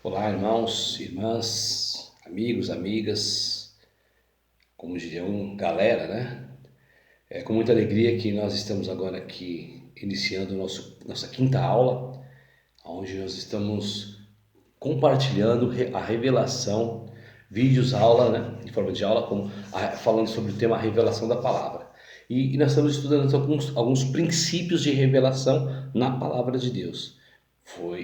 Olá, irmãos, irmãs, amigos, amigas, como diriam, galera, né? É com muita alegria que nós estamos agora aqui iniciando nossa quinta aula, onde nós estamos compartilhando a revelação, vídeos, aula, né? Em forma de aula, falando sobre o tema revelação da palavra. E nós estamos estudando alguns princípios de revelação na palavra de Deus.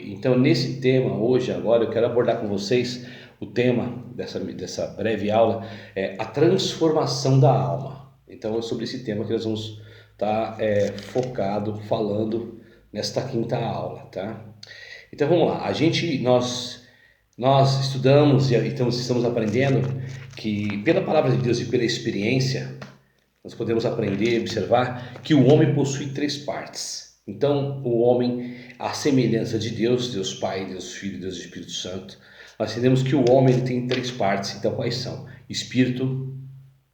Então, nesse tema, hoje, agora, eu quero abordar com vocês o tema dessa breve aula, é a transformação da alma. Então, é sobre esse tema que nós vamos estar focado, falando nesta quinta aula, tá? Então, vamos lá. Nós estudamos e estamos aprendendo que, pela palavra de Deus e pela experiência, nós podemos aprender e observar que o homem possui três partes. Então, o homem, a semelhança de Deus, Deus Pai, Deus Filho, Deus Espírito Santo, nós entendemos que o homem ele tem três partes. Então, quais são? Espírito,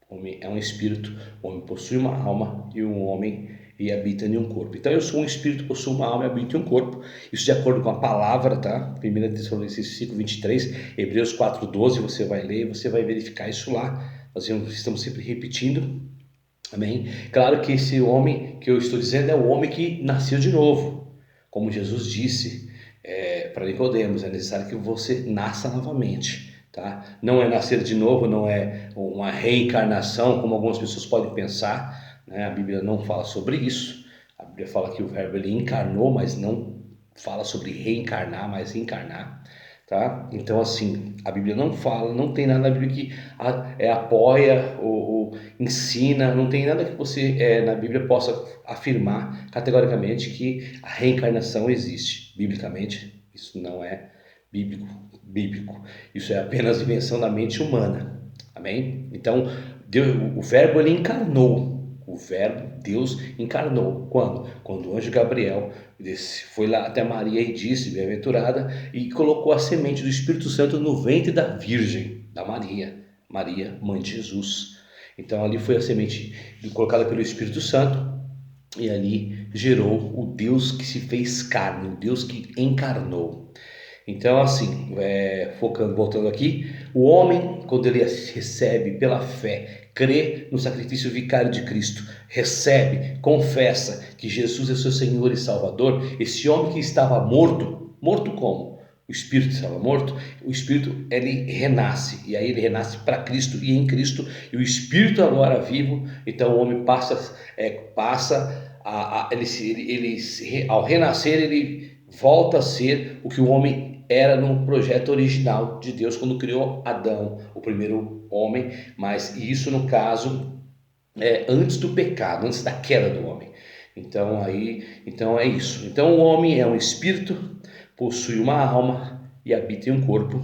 o homem é um espírito, o homem possui uma alma e um homem e habita em um corpo. Então, eu sou um espírito, possuo uma alma e habito em um corpo. Isso de acordo com a palavra, tá? 1 Tessalonicenses 5:23, Hebreus 4:12, você vai ler e você vai verificar isso lá. Nós estamos sempre repetindo. Amém? Claro que esse homem que eu estou dizendo é o homem que nasceu de novo. Como Jesus disse para Nicodemos, é necessário que você nasça novamente. Tá? Não é nascer de novo, não é uma reencarnação, como algumas pessoas podem pensar. Né? A Bíblia não fala sobre isso. A Bíblia fala que o verbo ele encarnou, mas não fala sobre reencarnar, mas encarnar. Tá? Então, assim, a Bíblia não fala, não tem nada na Bíblia que apoia ou ensina, não tem nada que você na Bíblia possa afirmar categoricamente que a reencarnação existe. Biblicamente, isso não é bíblico. Isso é apenas invenção da mente humana. Amém? Então, o verbo ele encarnou. O verbo, Deus encarnou. Quando? Quando o anjo Gabriel foi lá até Maria e disse, bem-aventurada, e colocou a semente do Espírito Santo no ventre da Virgem, da Maria, mãe de Jesus. Então ali foi a semente colocada pelo Espírito Santo e ali gerou o Deus que se fez carne, o Deus que encarnou. Então, assim, voltando aqui, o homem, quando ele recebe pela fé, crê no sacrifício vicário de Cristo, recebe, confessa que Jesus é seu Senhor e Salvador, esse homem que estava morto, morto como? O Espírito estava morto, o Espírito ele renasce, e aí ele renasce para Cristo e em Cristo, e o Espírito agora vivo, então o homem ao renascer ele volta a ser o que o homem era no projeto original de Deus quando criou Adão, o primeiro homem, mas isso no caso antes do pecado, antes da queda do homem. Então é isso. Então o homem é um espírito, possui uma alma e habita em um corpo,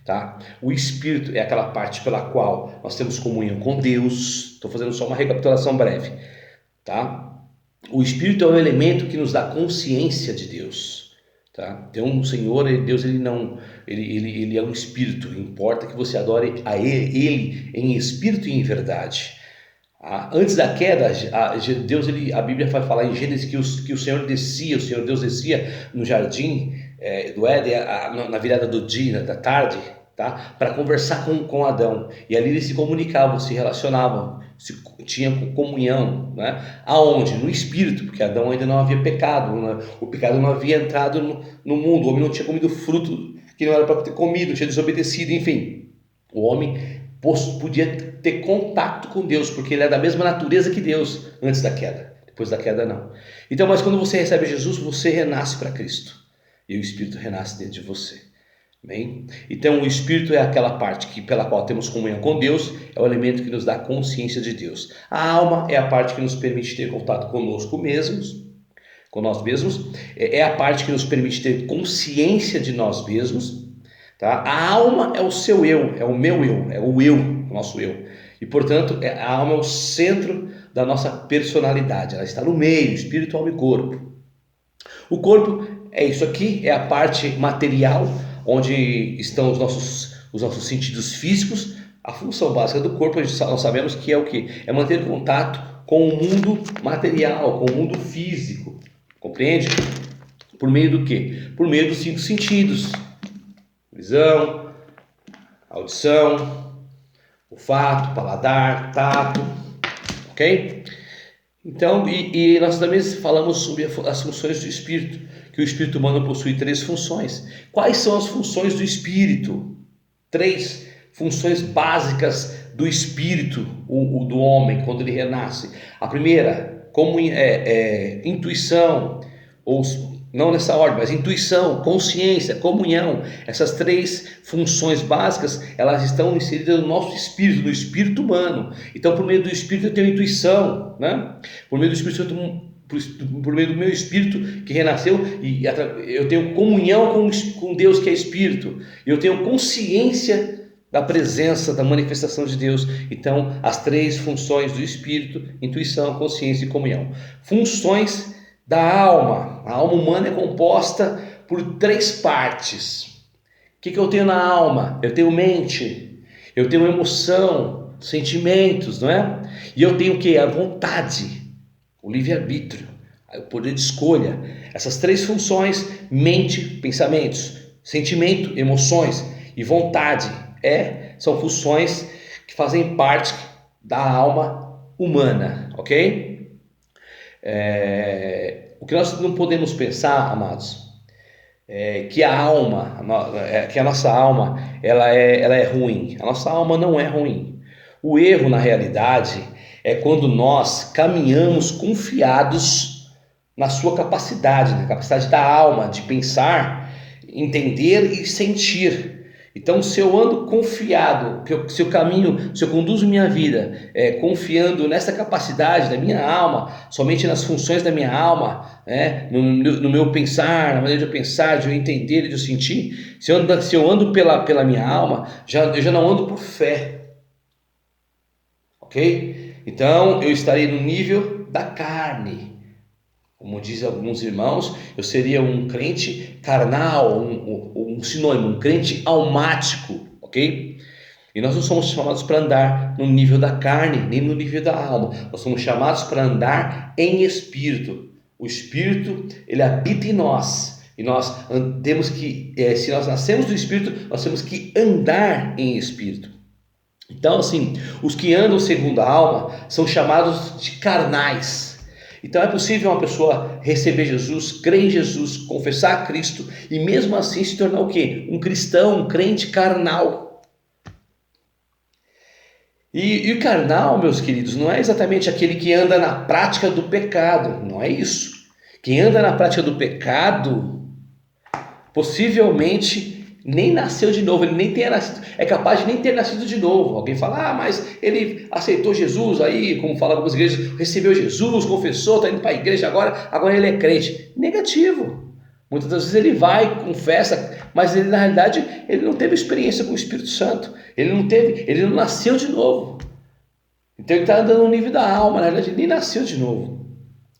tá? O espírito é aquela parte pela qual nós temos comunhão com Deus. Estou fazendo só uma recapitulação breve, tá? O espírito é um elemento que nos dá consciência de Deus. Tá? Então o Senhor, Deus, ele é um espírito, importa que você adore a ele em espírito e em verdade. Antes da queda, Deus, a Bíblia vai falar em Gênesis que o Senhor Deus descia no jardim do Éden na virada do dia, da tarde, tá? Para conversar com Adão, e ali eles se comunicavam, se relacionavam, tinham comunhão, né? Aonde? No espírito, porque Adão ainda não havia pecado, né? O pecado não havia entrado no mundo, o homem não tinha comido fruto que não era para ter comido, tinha desobedecido, enfim, o homem podia ter contato com Deus, porque ele é da mesma natureza que Deus antes da queda. Depois da queda não. Então, mas quando você recebe Jesus, você renasce para Cristo, e o Espírito renasce dentro de você. Bem? Então o Espírito é aquela parte pela qual temos comunhão com Deus, é o elemento que nos dá consciência de Deus. A alma é a parte que nos permite ter contato conosco mesmos, com nós mesmos, é a parte que nos permite ter consciência de nós mesmos, tá? A alma é o seu eu, é o meu eu, é o eu, o nosso eu, e portanto a alma é o centro da nossa personalidade, ela está no meio, espírito, alma e corpo. O corpo é isso aqui, é a parte material, onde estão os nossos sentidos físicos. A função básica do corpo, nós sabemos que é o quê? É manter contato com o mundo material, com o mundo físico, compreende? Por meio do quê? Por meio dos 5 sentidos, visão, audição, olfato, paladar, tato, ok? Então, e nós também falamos sobre as funções do espírito, que o espírito humano possui 3 funções. Quais são as funções do espírito? 3 funções básicas do espírito do homem quando ele renasce. A primeira, como intuição, ou não nessa ordem, mas intuição, consciência, comunhão. Essas 3 funções básicas, elas estão inseridas no nosso espírito, no espírito humano. Então, por meio do espírito eu tenho intuição, né? Por meio do espírito por meio do meu espírito que renasceu, e eu tenho comunhão com Deus que é espírito. Eu tenho consciência da presença, da manifestação de Deus. Então, as 3 funções do espírito: intuição, consciência e comunhão. Funções da alma. A alma humana é composta por 3 partes. O que eu tenho na alma? Eu tenho mente, eu tenho emoção, sentimentos, não é? E eu tenho o que? A vontade, o livre-arbítrio, o poder de escolha. Essas 3 funções: mente, pensamentos, sentimento, emoções e vontade, são funções que fazem parte da alma humana, ok? O que nós não podemos pensar, amados, é que a alma, que a nossa alma, ela é ruim. A nossa alma não é ruim. O erro, na realidade, é quando nós caminhamos confiados na sua capacidade, na capacidade da alma de pensar, entender e sentir. Então, se eu ando confiado, se eu conduzo minha vida confiando nessa capacidade da minha alma, somente nas funções da minha alma, no meu pensar, na maneira de eu pensar, de eu entender e de eu sentir, se eu ando pela minha alma, eu já não ando por fé, ok? Então, eu estarei no nível da carne. Como dizem alguns irmãos, eu seria um crente carnal, um sinônimo, um crente almático, ok? E nós não somos chamados para andar no nível da carne, nem no nível da alma. Nós somos chamados para andar em espírito. O espírito, ele habita em nós. E nós temos que, se nós nascemos do espírito, nós temos que andar em espírito. Então, assim, os que andam segundo a alma são chamados de carnais. Então é possível uma pessoa receber Jesus, crer em Jesus, confessar a Cristo e mesmo assim se tornar o quê? Um cristão, um crente carnal. E o carnal, meus queridos, não é exatamente aquele que anda na prática do pecado, não é isso. Quem anda na prática do pecado, possivelmente nem nasceu de novo, ele nem tenha nascido, é capaz de nem ter nascido de novo. Alguém fala, mas ele aceitou Jesus aí, como fala algumas igrejas, recebeu Jesus, confessou, está indo para a igreja agora ele é crente. Negativo. Muitas das vezes ele vai, confessa, mas ele na realidade ele não teve experiência com o Espírito Santo, ele não nasceu de novo. Então ele está andando no nível da alma, na realidade ele nem nasceu de novo.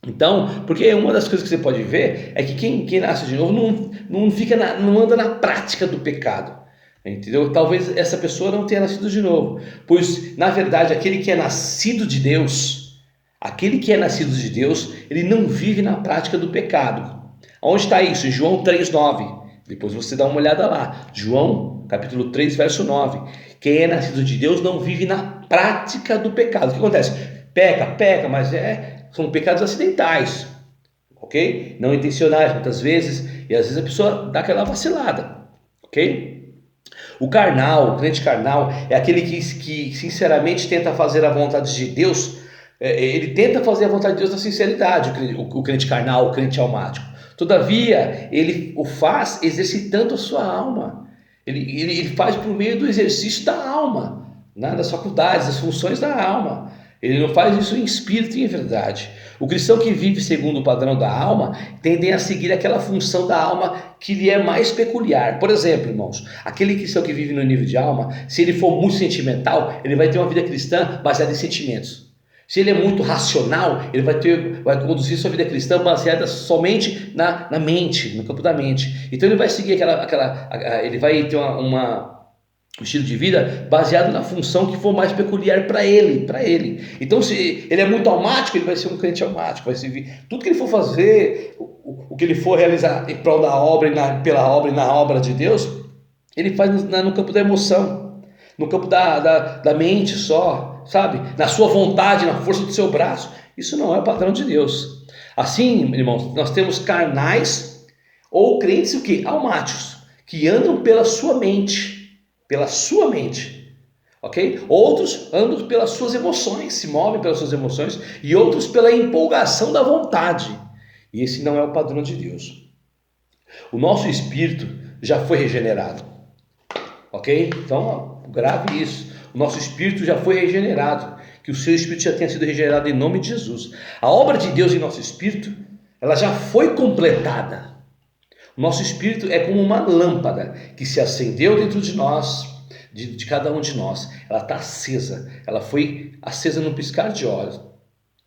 Então, porque uma das coisas que você pode ver é que quem nasce de novo não anda na prática do pecado, entendeu? Talvez essa pessoa não tenha nascido de novo, pois na verdade aquele que é nascido de Deus, ele não vive na prática do pecado. Onde está isso? Em João 3,9. Depois você dá uma olhada lá. João capítulo 3, verso 9. Quem é nascido de Deus não vive na prática do pecado. O que acontece? Peca, mas são pecados acidentais, ok? Não intencionais muitas vezes, e às vezes a pessoa dá aquela vacilada, ok? O crente carnal, é aquele que sinceramente tenta fazer a vontade de Deus, ele tenta fazer a vontade de Deus na sinceridade, o crente carnal, o crente almático. Todavia, ele o faz exercitando a sua alma, ele faz por meio do exercício da alma, das faculdades, das funções da alma. Ele não faz isso em espírito e em verdade. O cristão que vive segundo o padrão da alma tende a seguir aquela função da alma que lhe é mais peculiar. Por exemplo, irmãos, aquele cristão que vive no nível de alma, se ele for muito sentimental, ele vai ter uma vida cristã baseada em sentimentos. Se ele é muito racional, ele vai conduzir sua vida cristã baseada somente na mente, no campo da mente. Então ele vai seguir ele vai ter um estilo de vida baseado na função que for mais peculiar para ele. Então, se ele é muito almático, ele vai ser um crente almático, vai servir tudo que ele for fazer, o que ele for realizar em prol da obra, pela obra e na obra de Deus, Ele faz no campo da emoção, no campo da mente só, sabe? Na sua vontade, na força do seu braço. Isso não é o padrão de Deus. Assim, irmãos, nós temos carnais ou crentes o quê? Almáticos, que andam pela sua mente, ok? Outros andam pelas suas emoções, se movem pelas suas emoções, e outros pela empolgação da vontade. E esse não é o padrão de Deus. O nosso espírito já foi regenerado, ok? Então, grave isso. O nosso espírito já foi regenerado. Que o seu espírito já tenha sido regenerado em nome de Jesus. A obra de Deus em nosso espírito, ela já foi completada. O nosso espírito é como uma lâmpada que se acendeu dentro de nós, de cada um de nós. Ela está acesa. Ela foi acesa num piscar de olhos.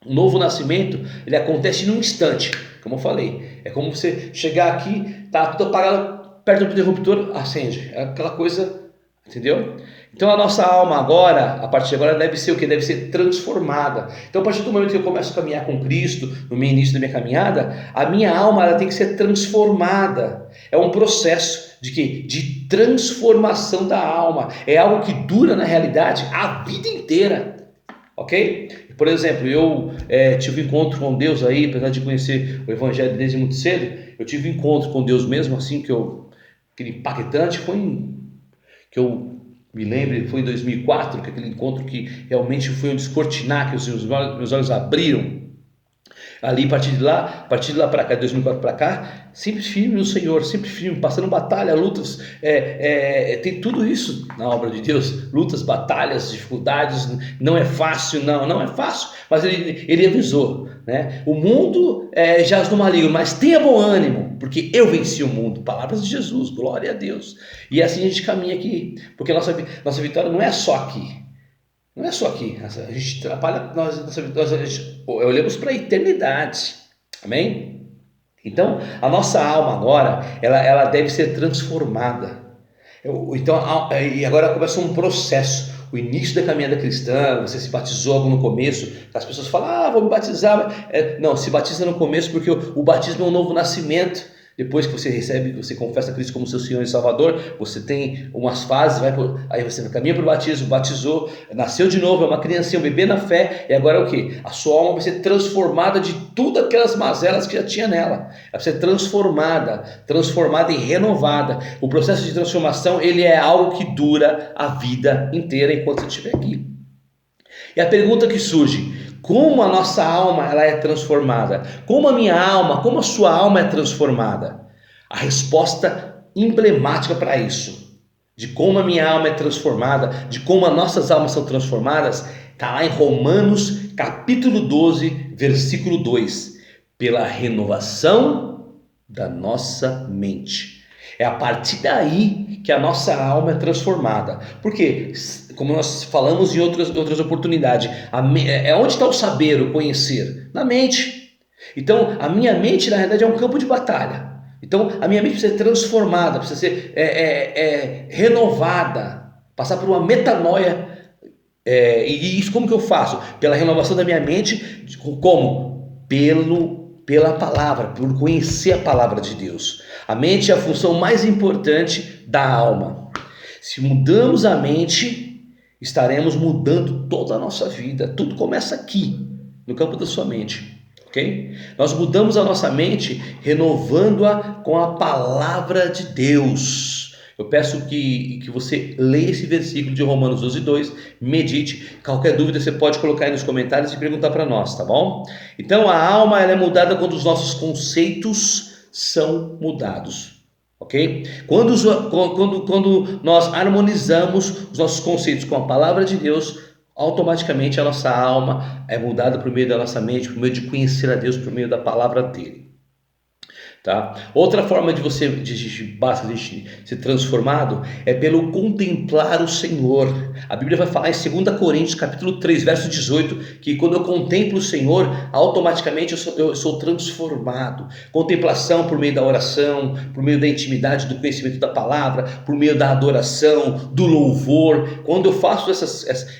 O novo nascimento, ele acontece num instante, como eu falei. É como você chegar aqui, tá tudo apagado, perto do interruptor, acende. É aquela coisa, entendeu? Então a nossa alma agora, a partir de agora, deve ser o que? Deve ser transformada. Então a partir do momento que eu começo a caminhar com Cristo, no meu início da minha caminhada, a minha alma ela tem que ser transformada. É um processo de quê? De transformação da alma. É algo que dura na realidade a vida inteira. Ok? Por exemplo, eu tive um encontro com Deus aí, apesar de conhecer o Evangelho desde muito cedo, eu tive um encontro com Deus mesmo, assim, aquele impactante, que eu me lembro, foi em 2004, que aquele encontro que realmente foi um descortinar, que os meus olhos abriram. Ali, a partir de lá para cá, de 2004 para cá, sempre firme no Senhor, sempre firme, passando batalha, lutas, tem tudo isso na obra de Deus, lutas, batalhas, dificuldades, não é fácil, não é fácil, mas ele avisou, né? O mundo jaz no maligno, mas tenha bom ânimo, porque eu venci o mundo, palavras de Jesus, glória a Deus, e assim a gente caminha aqui, porque nossa vitória não é só aqui. Não é só aqui, a gente trabalha, nós olhamos para a eternidade, amém? Então, a nossa alma agora, ela deve ser transformada. Então, e agora começa um processo, o início da caminhada cristã, você se batizou no começo, as pessoas falam, vou me batizar, não, se batiza no começo porque o batismo é um novo nascimento. Depois que você confessa Cristo como seu Senhor e Salvador, você tem umas fases, aí você caminha para o batismo, batizou, nasceu de novo, é uma criancinha, um bebê na fé, e agora é o que? A sua alma vai ser transformada de tudo aquelas mazelas que já tinha nela. Ela vai ser transformada e renovada. O processo de transformação, ele é algo que dura a vida inteira enquanto você estiver aqui. E a pergunta que surge: como a nossa alma ela é transformada? Como a minha alma, como a sua alma é transformada? A resposta emblemática para isso, de como a minha alma é transformada, de como as nossas almas são transformadas, está lá em Romanos capítulo 12, versículo 2. Pela renovação da nossa mente. É a partir daí que a nossa alma é transformada. Por quê? Como nós falamos em outras oportunidades, onde está o saber, o conhecer? Na mente. Então, a minha mente, na realidade, é um campo de batalha. Então, a minha mente precisa ser transformada, precisa ser renovada, passar por uma metanoia. E isso como que eu faço? Pela renovação da minha mente, como? Pela palavra, por conhecer a palavra de Deus. A mente é a função mais importante da alma. Se mudamos a mente, estaremos mudando toda a nossa vida. Tudo começa aqui, no campo da sua mente, ok? Nós mudamos a nossa mente, renovando-a com a palavra de Deus. Eu peço que você leia esse versículo de Romanos 12:2, medite. Qualquer dúvida você pode colocar aí nos comentários e perguntar para nós, tá bom? Então a alma ela é mudada quando os nossos conceitos são mudados, ok? Quando nós harmonizamos os nossos conceitos com a palavra de Deus, automaticamente a nossa alma é mudada por meio da nossa mente, por meio de conhecer a Deus, por meio da palavra dele. Tá? Outra forma de ser transformado é pelo contemplar o Senhor. A Bíblia vai falar em 2 Coríntios capítulo 3, verso 18, que quando eu contemplo o Senhor, automaticamente eu sou transformado. Contemplação por meio da oração, por meio da intimidade, do conhecimento da palavra, por meio da adoração, do louvor. Quando eu faço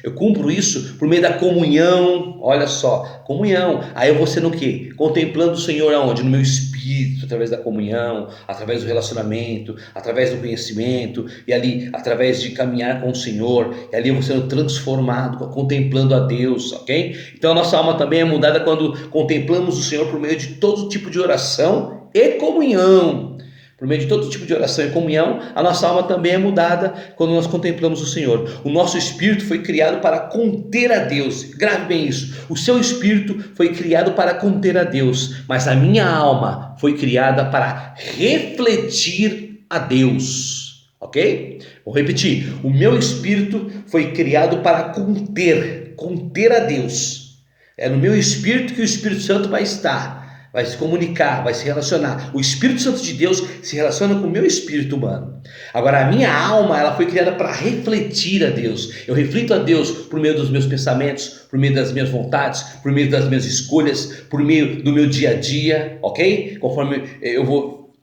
eu cumpro isso por meio da comunhão. Olha só, comunhão. Aí eu vou sendo o quê? Contemplando o Senhor aonde? No meu espírito. Espírito, através da comunhão, através do relacionamento, através do conhecimento, e ali, através de caminhar com o Senhor, e ali eu vou sendo transformado, contemplando a Deus, ok? Então a nossa alma também é mudada quando contemplamos o Senhor por meio de todo tipo de oração e comunhão. Por meio de todo tipo de oração e comunhão, a nossa alma também é mudada quando nós contemplamos o Senhor. O nosso espírito foi criado para conter a Deus. Grave bem isso. O seu espírito foi criado para conter a Deus, mas a minha alma foi criada para refletir a Deus. Ok? Vou repetir. O meu espírito foi criado para conter a Deus. É no meu espírito que o Espírito Santo vai estar. Vai se comunicar, vai se relacionar. O Espírito Santo de Deus se relaciona com o meu espírito humano. Agora, a minha alma, ela foi criada para refletir a Deus. Eu reflito a Deus por meio dos meus pensamentos, por meio das minhas vontades, por meio das minhas escolhas, por meio do meu dia a dia, ok? Conforme eu vou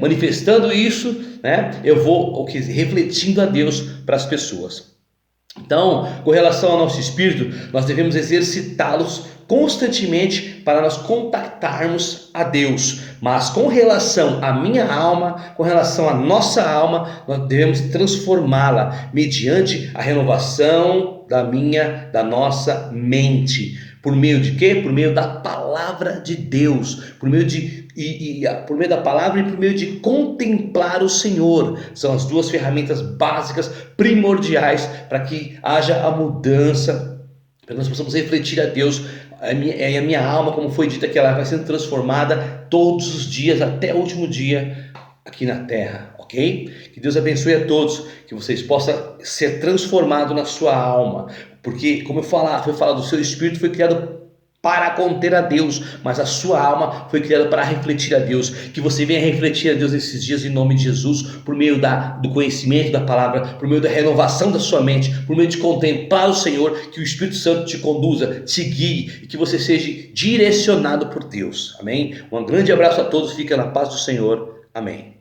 manifestando isso, né? Eu vou refletindo a Deus para as pessoas. Então, com relação ao nosso espírito, nós devemos exercitá-los constantemente para nós contactarmos a Deus. Mas com relação à minha alma, com relação à nossa alma, nós devemos transformá-la mediante a renovação da nossa mente. Por meio de quê? Por meio da palavra de Deus, por meio da palavra e por meio de contemplar o Senhor. São as duas ferramentas básicas, primordiais, para que haja a mudança, para que nós possamos refletir a Deus. A minha alma, como foi dito aqui, ela vai sendo transformada todos os dias, até o último dia aqui na terra, ok? Que Deus abençoe a todos, que vocês possam ser transformados na sua alma, porque, como foi falado, o seu espírito foi criado para conter a Deus, mas a sua alma foi criada para refletir a Deus. Que você venha refletir a Deus nesses dias em nome de Jesus, por meio do conhecimento da palavra, por meio da renovação da sua mente, por meio de contemplar o Senhor, que o Espírito Santo te conduza, te guie e que você seja direcionado por Deus. Amém? Um grande abraço a todos, fica na paz do Senhor. Amém.